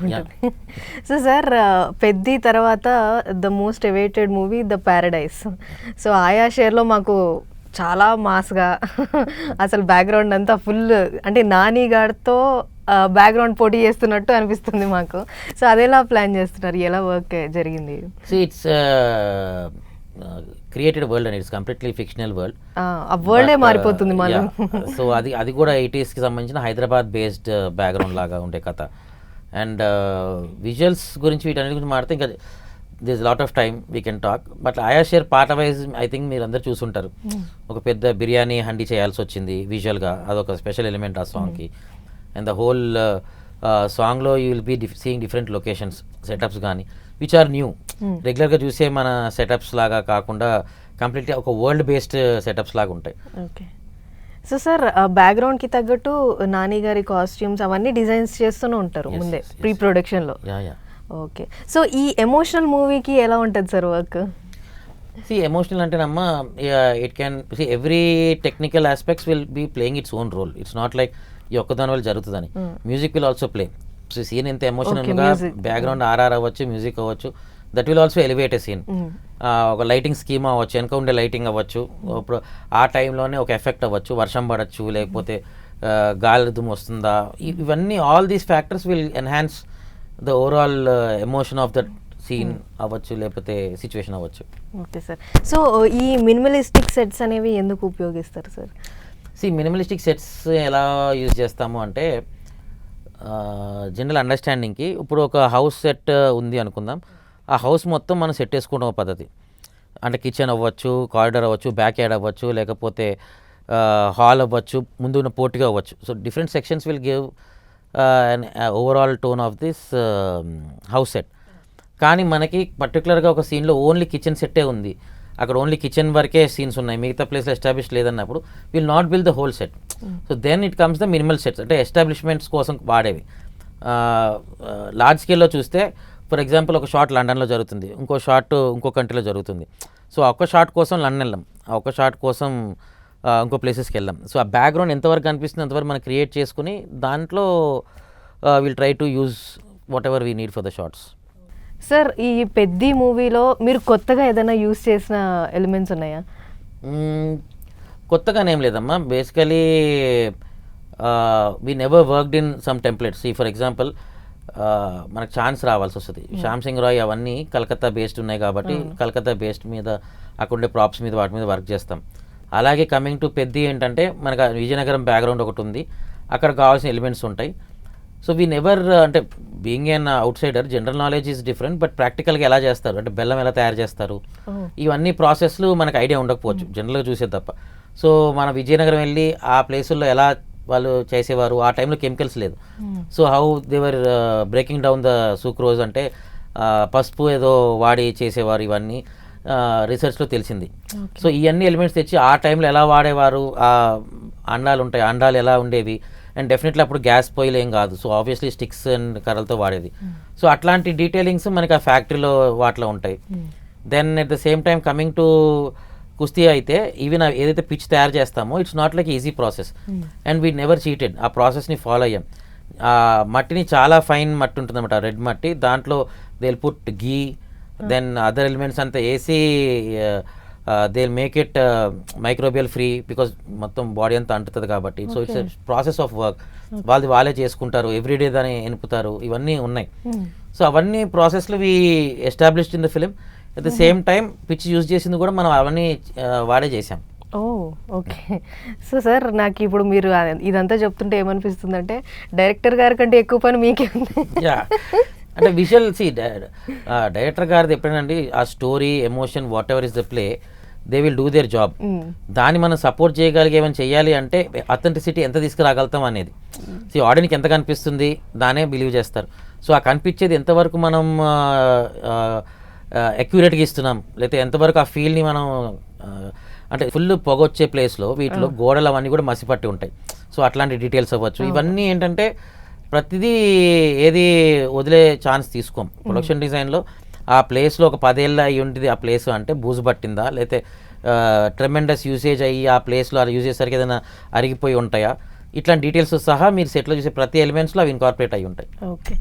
Yeah! ఉంటది. So sir, 'Peddi' తర్వాత the most awaited movie 'the paradise'. So ఆయా షేర్‌లో మాకు చాలా మాస్‌గా అసలు బ్యాక్‌గ్రౌండ్ అంతా ఫుల్, అంటే నాని గాడితో బ్యాక్‌గ్రౌండ్ పోటీ చేస్తున్నట్టు అనిపిస్తుంది మాకు. సో అదెలా ప్లాన్ చేస్తున్నారు? ఎలా వర్క్ జరిగింది? ఇట్స్ క్రియేటెడ్ వరల్డ్ అండి. It's completely fictional world. ఆ వరల్డే మారిపోతుంది మళ్ళీ. సో అది కూడా 80స్‌కి సంబంధించిన హైదరాబాద్ బేస్డ్ బ్యాక్‌గ్రౌండ్ లాగా ఉండే కథ. అండ్ విజువల్స్ గురించి వీటన్నిటి గురించి మాట్లాడితే ఇంకా this lot of time we can talk. But ఆయా షేర్ పాట వైజ్ ఐ థింక్ మీరు అందరు చూసుంటారు. ఒక పెద్ద బిర్యానీ హండీ చేయాల్సి వచ్చింది విజువల్గా. అదొక స్పెషల్ ఎలిమెంట్ ఆ సాంగ్కి. అండ్ ద హోల్ సాంగ్లో you will be seeing different locations, setups కానీ విచ్ ఆర్ న్యూ. రెగ్యులర్గా చూసే మన సెటప్స్ లాగా కాకుండా కంప్లీట్గా ఒక వరల్డ్ బేస్డ్ సెటప్స్ లాగా ఉంటాయి. ఓకే. సో సార్, బ్యాక్‌గ్రౌండ్‌కి తగ్గట్టు నాని గారి కాస్ట్యూమ్స్ అవన్నీ డిజైన్స్ చేస్తూనే ఉంటారు ముందే ప్రీ ప్రొడక్షన్‌లో. Yeah okay. సో ఈ ఎమోషనల్ మూవీకి ఎలా ఉంటుంది సార్ వర్క్? ఎమోషనల్ అంటేనమ్మా it can every technical aspects will be playing its own role. It's not like ఈ ఒక్కదాని వల్ల జరుగుతుందని. Music will also play. Scene ఎంత ఎమోషనల్గా బ్యాక్గ్రౌండ్ ఆర్ఆర్ అవ్వచ్చు, మ్యూజిక్ అవ్వచ్చు, that will also elevate a scene. ఒక లైటింగ్ స్కీమ్ అవ్వచ్చు, వెనక ఉండే లైటింగ్ అవ్వచ్చు, ఇప్పుడు ఆ టైంలోనే ఒక ఎఫెక్ట్ అవ్వచ్చు, వర్షం పడవచ్చు, లేకపోతే గాలి దుమ్ము వస్తుందా, ఇవన్నీ all these factors will enhance the overall emotion of that scene అవ్వచ్చు, లేకపోతే సిచ్యువేషన్ అవ్వచ్చు. Okay sir. సో ఈ మినిమలిస్టిక్ సెట్స్ అనేవి ఎందుకు ఉపయోగిస్తారు సార్? మినిమలిస్టిక్ సెట్స్ ఎలా యూజ్ చేస్తాము అంటే జనరల్ అండర్స్టాండింగ్కి, ఇప్పుడు ఒక హౌస్ సెట్ ఉంది అనుకుందాం. ఆ హౌస్ మొత్తం మనం సెట్ వేసుకోవడం ఒక పద్ధతి. అంటే కిచెన్ అవ్వచ్చు, కారిడార్ అవ్వచ్చు, బ్యాక్ యార్డ్ అవ్వచ్చు, లేకపోతే హాల్ అవ్వచ్చు, ముందు ఉన్న పోర్టిగా అవ్వచ్చు. So different sections will give overall tone of this house set. కానీ మనకి పర్టికులర్గా ఒక సీన్లో ఓన్లీ కిచెన్ సెట్టే ఉంది, అక్కడ ఓన్లీ కిచెన్ వరకే సీన్స్ ఉన్నాయి, మిగతా ప్లేస్లో ఎస్టాబ్లిష్ లేదన్నప్పుడు will not build the whole set. So then it comes the minimal sets, అంటే ఎస్టాబ్లిష్మెంట్స్ కోసం వాడేవి. లార్జ్ స్కేల్లో చూస్తే ఫర్ ఎగ్జాంపుల్ ఒక షాట్ లండన్లో జరుగుతుంది, ఇంకో షాట్ ఇంకో కంట్రీలో జరుగుతుంది. సో ఆ ఒక్క షాట్ కోసం లండన్ వెళ్ళాం, ఆ ఒక్క షాట్ కోసం ఇంకో ప్లేసెస్కి వెళ్ళాం. సో ఆ బ్యాక్గ్రౌండ్ ఎంతవరకు కనిపిస్తుంది అంతవరకు మనం క్రియేట్ చేసుకుని దాంట్లో will try to use whatever we need for the shots. Sir, ఈ 'పెద్ది' మూవీలో మీరు కొత్తగా ఏదైనా యూజ్ చేసిన ఎలిమెంట్స్ ఉన్నాయా? కొత్తగానేం లేదమ్మా. Basically we never worked in some templates. For example మనకు ఛాన్స్ రావాల్సి వస్తుంది. శ్యామ్ సింగ్ రాయ్ అవన్నీ కలకత్తా బేస్డ్ ఉన్నాయి కాబట్టి కలకత్తా బేస్డ్ మీద అక్కడ ఉండే ప్రాప్స్ మీద వాటి మీద వర్క్ చేస్తాం. అలాగే కమింగ్ టు 'పెద్ది' ఏంటంటే మనకు విజయనగరం బ్యాక్గ్రౌండ్ ఒకటి ఉంది, అక్కడ కావాల్సిన ఎలిమెంట్స్ ఉంటాయి. సో వీ నెవర్, అంటే being an out cider general knowledge is different, but ప్రాక్టికల్గా ఎలా చేస్తారు, అంటే బెల్లం ఎలా తయారు చేస్తారు, ఇవన్నీ ప్రాసెస్లు మనకు ఐడియా ఉండకపోవచ్చు జనరల్గా చూసేది తప్ప. సో మన విజయనగరం వెళ్ళి ఆ ప్లేసుల్లో ఎలా వాళ్ళు చేసేవారు, ఆ టైంలో కెమికల్స్ లేదు. So how they are breaking down the sucrose, అంటే పసుపు ఏదో వాడి చేసేవారు, ఇవన్నీ రీసెర్చ్లో తెలిసింది. సో ఇవన్నీ ఎలిమెంట్స్ తెచ్చి ఆ టైంలో ఎలా వాడేవారు, అండాలు ఉంటాయి, అండాలు ఎలా ఉండేవి, అండ్ డెఫినెట్లీ అప్పుడు గ్యాస్ పొయ్యిలు ఏం కాదు. సో ఆబ్వియస్లీ స్టిక్స్ అండ్ కర్రలతో వాడేది. సో అట్లాంటి డీటెయిలింగ్స్ మనకి ఆ ఫ్యాక్టరీలో వాటిలో ఉంటాయి. Then at the same time coming to కుస్తీ అయితే ఈవెన్ ఏదైతే పిచ్ తయారు చేస్తామో it's not like easy process, and we never cheated. ఆ ప్రాసెస్ని ఫాలో అయ్యాం. ఆ మట్టిని చాలా ఫైన్ మట్టి ఉంటుంది అన్నమాట, రెడ్ మట్టి, దాంట్లో they will put ghee, then other elements అంతా వేసి they will make it microbial free, because మొత్తం బాడీ అంతా అంటుతుంది కాబట్టి. So it's process of work. వాళ్ళే చేసుకుంటారు, ఎవ్రీడే దాన్ని ఎనుపుతారు, ఇవన్నీ ఉన్నాయి. సో అవన్నీ ప్రాసెస్లు we established in the film. At the same time pitch use చేసింది కూడా మనం అవన్నీ వాడే చేసాం. ఓకే. సో సార్, నాకు ఇప్పుడు మీరు ఇదంతా చెప్తుంటే ఏమనిపిస్తుందంటే డైరెక్టర్ గారి కంటే ఎక్కువ పని మీకే ఉంది. అంటే విజువల్ డైరెక్టర్ గారిది ఎప్పుడైనా ఆ story, emotion, what ever is the play, they will do their job. దాన్ని మనం సపోర్ట్ చేయగలిగే ఏమైనా చేయాలి అంటే అథెంటిసిటీ ఎంత తీసుకురాగలుగుతాం అనేది. ఆడియన్స్కి ఎంత కనిపిస్తుంది దానే బిలీవ్ చేస్తారు. సో ఆ కనిపించేది ఎంతవరకు మనం అక్యురేట్గా ఇస్తున్నాం, లేకపోతే ఎంతవరకు ఆ ఫీల్ని మనం, అంటే ఫుల్ పొగొచ్చే ప్లేస్లో వీటిలో గోడలు అవన్నీ కూడా మసిపట్టి ఉంటాయి. సో అట్లాంటి డీటెయిల్స్ అవ్వచ్చు. ఇవన్నీ ఏంటంటే ప్రతిదీ ఏది వదిలే ఛాన్స్ తీసుకోం. ప్రొడక్షన్ డిజైన్లో ఆ ప్లేస్లో ఒక 10 ఏళ్ళ అయ్యి ఉంటుంది ఆ ప్లేస్ అంటే బూజు పట్టిందా, లేకపోతే ట్రెమెండస్ యూసేజ్ అయ్యి ఆ ప్లేస్లో యూజ్ చేసేసరికి ఏదైనా అరిగిపోయి ఉంటాయా, ఇట్లాంటి డీటెయిల్స్ సహా మీరు సెట్లో చూసే ప్రతి ఎలిమెంట్స్లో అవి ఇన్కార్పొరేట్ అయ్యి ఉంటాయి. ఓకే.